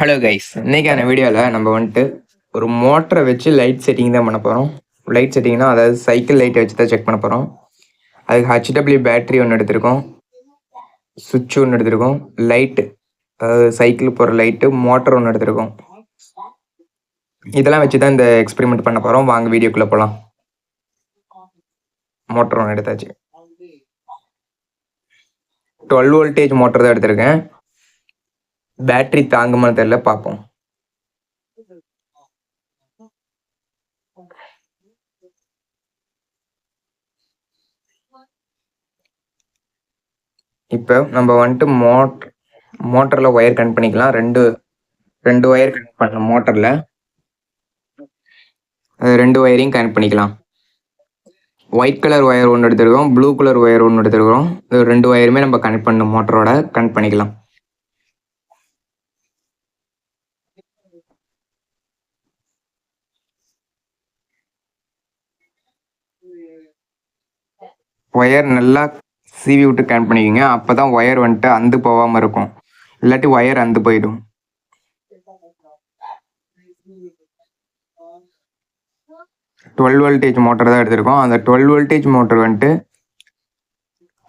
Hello guys, இன்றைக்கான வீடியோவில் நம்ம வந்துட்டு ஒரு மோட்டரை வச்சு லைட் செட்டிங் தான் பண்ண போகிறோம். லைட் செட்டிங்னா அதாவது சைக்கிள் லைட்டை வச்சு தான் செக் பண்ண போகிறோம். அதுக்கு ஹச்டபிள்யூ பேட்ரி ஒன்று எடுத்திருக்கோம், சுவிட்ச் ஒன்று எடுத்திருக்கோம், லைட்டு அதாவது சைக்கிள் போகிற லைட்டு, மோட்டர் ஒன்று எடுத்திருக்கோம். இதெல்லாம் வச்சு தான் இந்த எக்ஸ்பெரிமெண்ட் பண்ண போகிறோம். வாங்க வீடியோக்குள்ளே போகலாம். மோட்டர் ஒன்று எடுத்தாச்சு. 12 வோல்டேஜ் மோட்டர் தான் எடுத்திருக்கேன். பேட்ரி தாங்குமான்னு தெரியல, பார்ப்போம். இப்போ நம்ம வந்துட்டு மோட்டரில் ஒயர் கனெக்ட் பண்ணிக்கலாம். ரெண்டு ஒயர் கனெக்ட் பண்ணலாம் மோட்டரில். ரெண்டு ஒயரையும் கனெக்ட் பண்ணிக்கலாம். ஒயிட் கலர் ஒயர் ஒன்று எடுத்துருக்கோம், ப்ளூ கலர் ஒயர் ஒன்று எடுத்துருக்கோம். இது ரெண்டு ஒயருமே நம்ம கனெக்ட் பண்ணணும், மோட்டரோட கனெக்ட் பண்ணிக்கலாம். ஒயர் நல்லா சீவி விட்டு கனெக்ட் பண்ணிக்கோங்க. அப்போ தான் ஒயர் வந்துட்டு அந்து போகாமல் இருக்கும், இல்லாட்டி ஒயர் அந்து போயிடும். டுவெல் வோல்டேஜ் மோட்டர் தான் எடுத்திருக்கோம். அந்த 12 வோல்டேஜ் மோட்டர் வந்துட்டு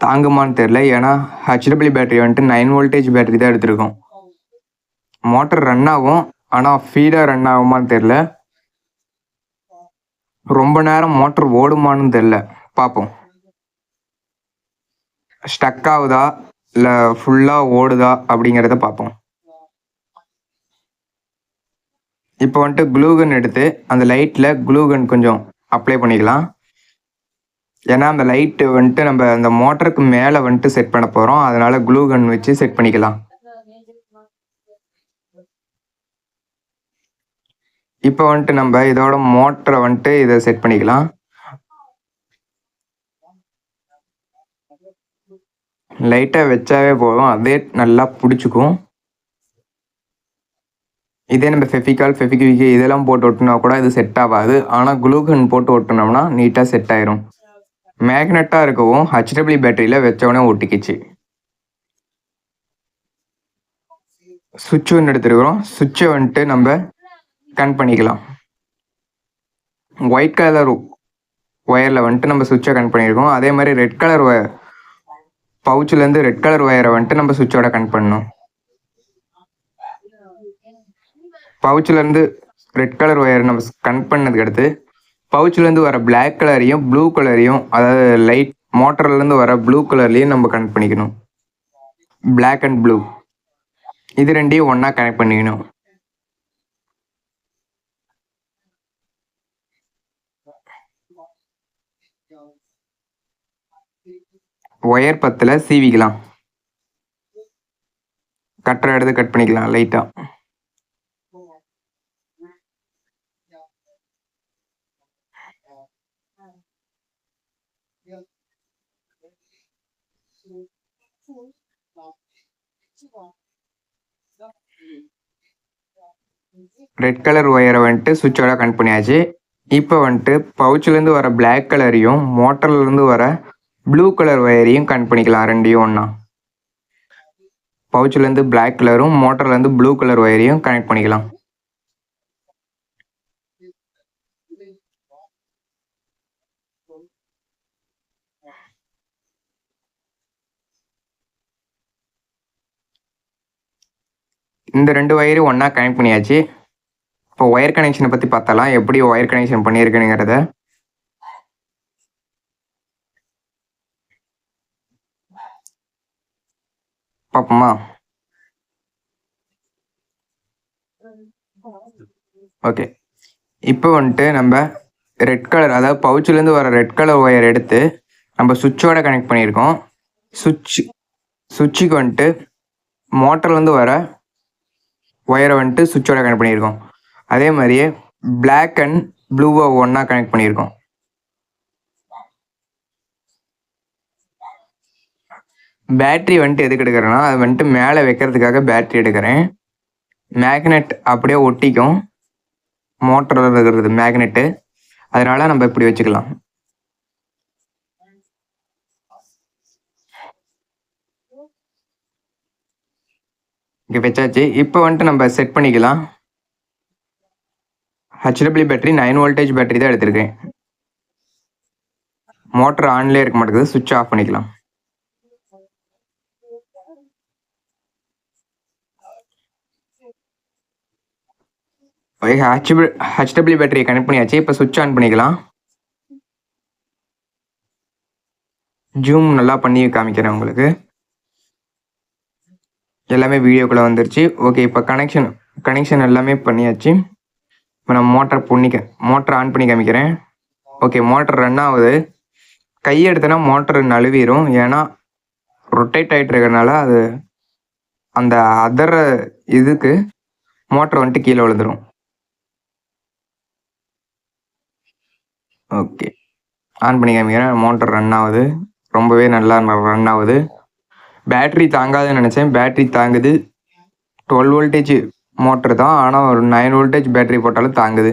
தாங்குமான்னு தெரில, ஏன்னா ஹச்டபிள்யூ பேட்டரி வந்துட்டு 9 வோல்டேஜ் பேட்டரி தான் எடுத்திருக்கோம். மோட்டர் ரன் ஆகும், ஆனால் ஃபீடாக ரன் ஆகுமான்னு தெரில. ரொம்ப நேரம் மோட்டர் ஓடுமான்னு தெரில, பார்ப்போம். ஸ்டக் ஆகுதா இல்லை ஃபுல்லாக ஓடுதா அப்படிங்கிறத பார்ப்போம். இப்போ வந்துட்டு க்ளூகன் எடுத்து அந்த லைட்டில் க்ளூகன் கொஞ்சம் அப்ளை பண்ணிக்கலாம். ஏன்னா அந்த லைட்டு வந்துட்டு நம்ம அந்த மோட்டருக்கு மேலே வந்துட்டு செட் பண்ண போகிறோம், அதனால் க்ளூகன் வச்சு செட் பண்ணிக்கலாம். இப்போ வந்துட்டு நம்ம இதோட மோட்டரை வந்துட்டு இதை செட் பண்ணிக்கலாம். லைட்டாக வச்சாவே போதும், அதே நல்லா பிடிச்சிக்கும். இதே நம்ம ஃபெவிக்விக் இதெல்லாம் போட்டு ஒட்டினா கூட இது செட் ஆகாது, ஆனால் க்ளூகன் போட்டு ஒட்டினோம்னா நீட்டாக செட் ஆயிரும். மேக்னெட்டாக இருக்கவும் ஹச்டபிள்யூ பேட்டரியில் வச்சவொடனே ஒட்டிக்கிச்சு. சுவிட்ச் ஒன்று எடுத்துருக்குறோம், சுவிட்சை வந்துட்டு நம்ம கனெக்ட் பண்ணிக்கலாம். ஒயிட் கலர் ஒயரில் வந்துட்டு நம்ம சுவிட்சை கனெக்ட் பண்ணியிருக்கோம். அதே மாதிரி ரெட் கலர் பவுச்சிலேருந்து ரெட் கலர் ஒயரை வந்துட்டு நம்ம சுவிட்சோட கனெக்ட் பண்ணணும். பவுச்சிலேருந்து ரெட் கலர் ஒயர் நம்ம கனெக்ட் பண்ணதுக்கு அடுத்து பவுச்சிலேருந்து வர பிளாக் கலரையும் ப்ளூ கலரையும், அதாவது லைட் மோட்டர்லேருந்து வர ப்ளூ கலர்லேயும் நம்ம கனெக்ட் பண்ணிக்கணும். பிளாக் அண்ட் ப்ளூ இது ரெண்டையும் ஒன்றா கனெக்ட் பண்ணிக்கணும். ஒயர் பத்தில் சீவிக்கலாம். கட்டரை எடுத்து கட் பண்ணிக்கலாம் லைட்டாக. ரெட் கலர் ஒயரை வந்துட்டு சுவிட்சோட கனெக்ட் பண்ணியாச்சு. இப்போ வந்துட்டு பவுச்சிலேருந்து வர பிளாக் கலரையும் மோட்டர்லேருந்து வர ப்ளூ கலர் ஒயரையும் கனெக்ட் பண்ணிக்கலாம், ரெண்டையும் ஒன்றா. பவுச்சிலேருந்து பிளாக் கலரும் மோட்டர்லேருந்து ப்ளூ கலர் ஒயரையும் கனெக்ட் பண்ணிக்கலாம். இந்த ரெண்டு ஒயரையும் ஒன்றா கனெக்ட் பண்ணியாச்சு. இப்போ ஒயர் கனெக்ஷனை பற்றி பார்த்தலாம், எப்படி ஒயர் கனெக்ஷன் பண்ணியிருக்கேனுங்கிறத. பார்ப்போமா? ஓகே, இப்போ வந்துட்டு நம்ம ரெட் கலர், அதாவது பவுச்சிலேருந்து வர ரெட் கலர் ஒயர் எடுத்து நம்ம சுவிட்சோட கனெக்ட் பண்ணியிருக்கோம். சுவிட்சுக்கு வந்துட்டு மோட்டர்லேருந்து வர ஒயரை வந்துட்டு சுவிட்சோட கனெக்ட் பண்ணியிருக்கோம். அதே மாதிரியே பிளாக் அண்ட் ப்ளூவை ஒன்றா கனெக்ட் பண்ணியிருக்கோம். பேட்ரி வந்துட்டு எதுக்கு எடுக்கிறேன்னா, அது வந்துட்டு மேலே வைக்கிறதுக்காக பேட்ரி எடுக்கிறேன். மேக்னெட் அப்படியே ஒட்டிக்கும், மோட்டரில் இருக்கிறது மேக்னெட்டு, அதனால நம்ம இப்படி வச்சுக்கலாம். இங்கே வச்சாச்சு. இப்போ வந்துட்டு நம்ம செட் பண்ணிக்கலாம். ஹெச்டபிள்யூ பேட்டரி 9 வோல்டேஜ் பேட்டரி தான் எடுத்திருக்கேன். மோட்டர் ஆன்லேயே இருக்க மாட்டேங்குது. சுவிட்ச் ஆஃப் பண்ணிக்கலாம். ஹெச்டபிள்யூ பேட்டரியை கனெக்ட் பண்ணியாச்சு. இப்போ சுவிட்ச் ஆன் பண்ணிக்கலாம். ஜூம் நல்லா பண்ணி காமிக்கிறேன் உங்களுக்கு. எல்லாமே வீடியோக்குள்ளே வந்துருச்சு. ஓகே, இப்போ கனெக்ஷன் எல்லாமே பண்ணியாச்சு. இப்போ நான் மோட்டர் ஆன் பண்ணி காமிக்கிறேன். ஓகே, மோட்டர் ரன் ஆகுது. கையெடுத்தனா மோட்டர் நழுவிடும். ஏன்னா ரொட்டேட் ஆகிட்டு இருக்கிறதுனால அது அந்த அதர இதுக்கு மோட்டர் வந்துட்டு கீழே விழுந்துடும். ஓகே, ஆன் பண்ணி காமிக்கிறேன். மோட்டர் ரன் ஆகுது. ரொம்பவே நல்லா ரன் ஆகுது. பேட்ரி தாங்காதுன்னு நினச்சேன். பேட்ரி தாங்குது. 12 வோல்டேஜ் மோட்டர் தான், ஆனால் ஒரு 9 வோல்டேஜ் பேட்டரி போட்டாலும் தாங்குது.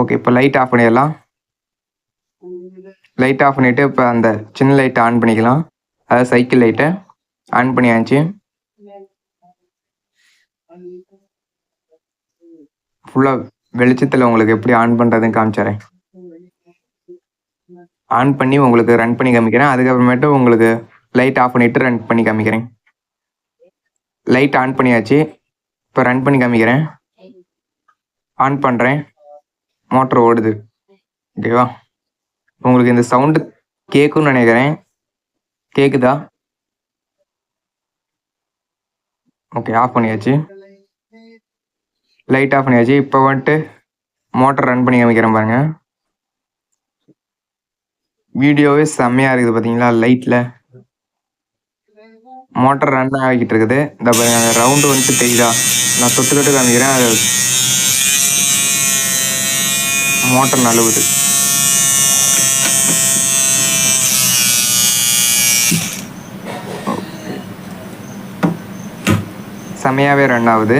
ஓகே, இப்போ லைட் ஆஃப் பண்ணிடலாம். லைட் ஆஃப் பண்ணிவிட்டு இப்போ அந்த சின்ன லைட்டை ஆன் பண்ணிக்கலாம். அதாவது சைக்கிள் லைட்டை ஆன் பண்ணியாச்சு. ஃபுல்லாக வெளிச்சத்தில் உங்களுக்கு எப்படி ஆன் பண்ணுறதுன்னு காமிச்சிடுறேன். ஆன் பண்ணி உங்களுக்கு ரன் பண்ணி காமிக்கிறேன். அதுக்கப்புறமேட்டு உங்களுக்கு லைட் ஆஃப் பண்ணிவிட்டு ரன் பண்ணி காமிக்கிறேன். லைட் ஆன் பண்ணியாச்சு. இப்போ ரன் பண்ணி காமிக்கிறேன். ஆன் பண்ணுறேன். மோட்டர் ஓடுது. ஓகேவா? உங்களுக்கு இந்த சவுண்டு கேட்கும்னு நினைக்கிறேன். கேட்குதா? ஓகே, ஆஃப் பண்ணியாச்சு. லைட் ஆஃப் பண்ணியாச்சு. இப்போ வந்துட்டு மோட்டர் ரன் பண்ணி காமிக்கிறேன் பாருங்கள். வீடியோவே செம்மையாக இருக்குது பார்த்தீங்களா? லைட்டில் மோட்டர் ரன் ஆகிக்கிட்டு இருக்குது. இந்த பாருங்க, ரவுண்டு வந்துட்டு தெரியுதா? நான் தொட்டு காமிக்கிறேன். அது மோட்டர் நழுவுது. செம்மையாகவே ரன் ஆகுது.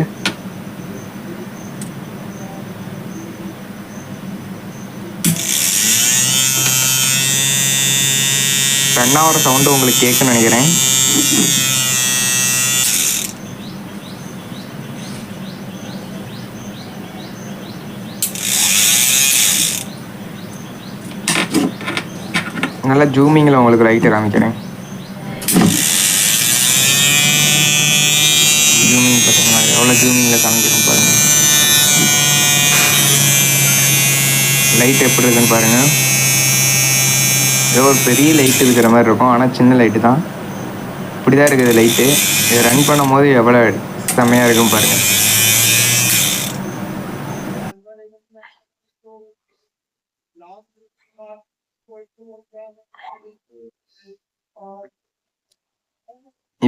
ரன் ஆகிற சவுண்டு உங்களுக்கு கேட்குன்னு நினைக்கிறேன். நல்லா ஜூமிங்கில் உங்களுக்கு லைட்டை காமிக்கிறேன். ஜூமிங் பார்த்தீங்களா? எவ்வளோ ஜூமிங்கில் காமிக்கிறேன் பாருங்கள். லைட் எப்படி இருக்குன்னு பாருங்கள். ஏதோ ஒரு பெரிய லைட் இருக்கிற மாதிரி இருக்கும், ஆனால் சின்ன லைட்டு தான். இப்படி தான் இருக்குது லைட்டு. இதை ரன் பண்ணும் போது எவ்வளோ செம்மையாக இருக்கும் பாருங்கள்.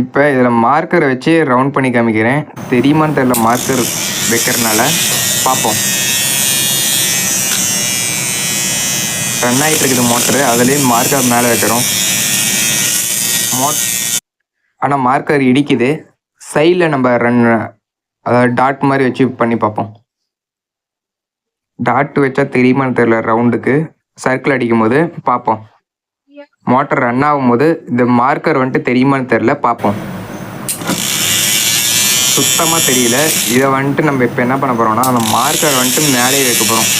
இப்போ இதில் மார்க்கரை வச்சு ரவுண்ட் பண்ணி காமிக்கிறேன். தெரியுமான்னு தெரியல, மார்க்கர் வைக்கிறதுனால பார்ப்போம். ரன் ஆகிட்டு இருக்குது மோட்டரு. அதுலேயே மார்க்கர் மேலே வைக்கிறோம். ஆனால் மார்க்கர் இடிக்குது. சைடில் நம்ம அதாவது டாட் மாதிரி வச்சு பண்ணி பார்ப்போம். டாட் வச்சா தெரியுமான்னு தெரியல. ரவுண்டுக்கு சர்க்கிள் அடிக்கும் போது பார்ப்போம். மோட்டர் ரன் ஆகும்போது இந்த மார்க்கர் வந்துட்டு தெரியுமான்னு தெரியல, பார்ப்போம். சுத்தமாக தெரியல. இதை வந்துட்டு நம்ம இப்போ என்ன பண்ண போகிறோம்னா, அந்த மார்க்கர் வந்துட்டு மேலே வைக்க போகிறோம்.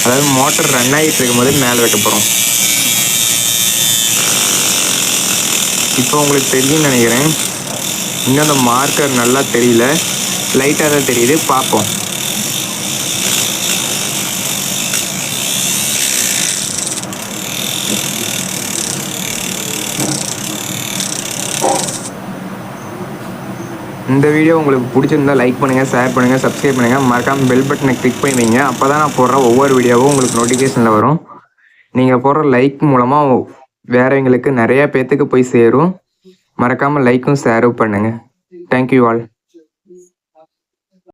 அதாவது மோட்டர் ரன் ஆகிட்டு இருக்கும்போது மேலே வைக்க போகிறோம். இப்போ உங்களுக்கு தெரியும்னு நினைக்கிறேன். இன்னும் அந்த மார்க்கர் நல்லா தெரியல, லைட்டாக தான் தெரியுது. பார்ப்போம். இந்த வீடியோ உங்களுக்கு பிடிச்சிருந்தா லைக் பண்ணுங்கள், ஷேர் பண்ணுங்கள், சப்ஸ்கிரைப் பண்ணுங்கள். மறக்காமல் பெல் பட்டனை கிளிக் பண்ணி வைங்க. அப்போ தான் நான் போடுற ஒவ்வொரு வீடியோவும் உங்களுக்கு நோட்டிஃபிகேஷனில் வரும். நீங்கள் போடுற லைக் மூலமாக வேறவங்களுக்கு நிறையா பேர்த்துக்கு போய் சேரும். மறக்காமல் லைக்கும் ஷேரும் பண்ணுங்கள். Thank you all.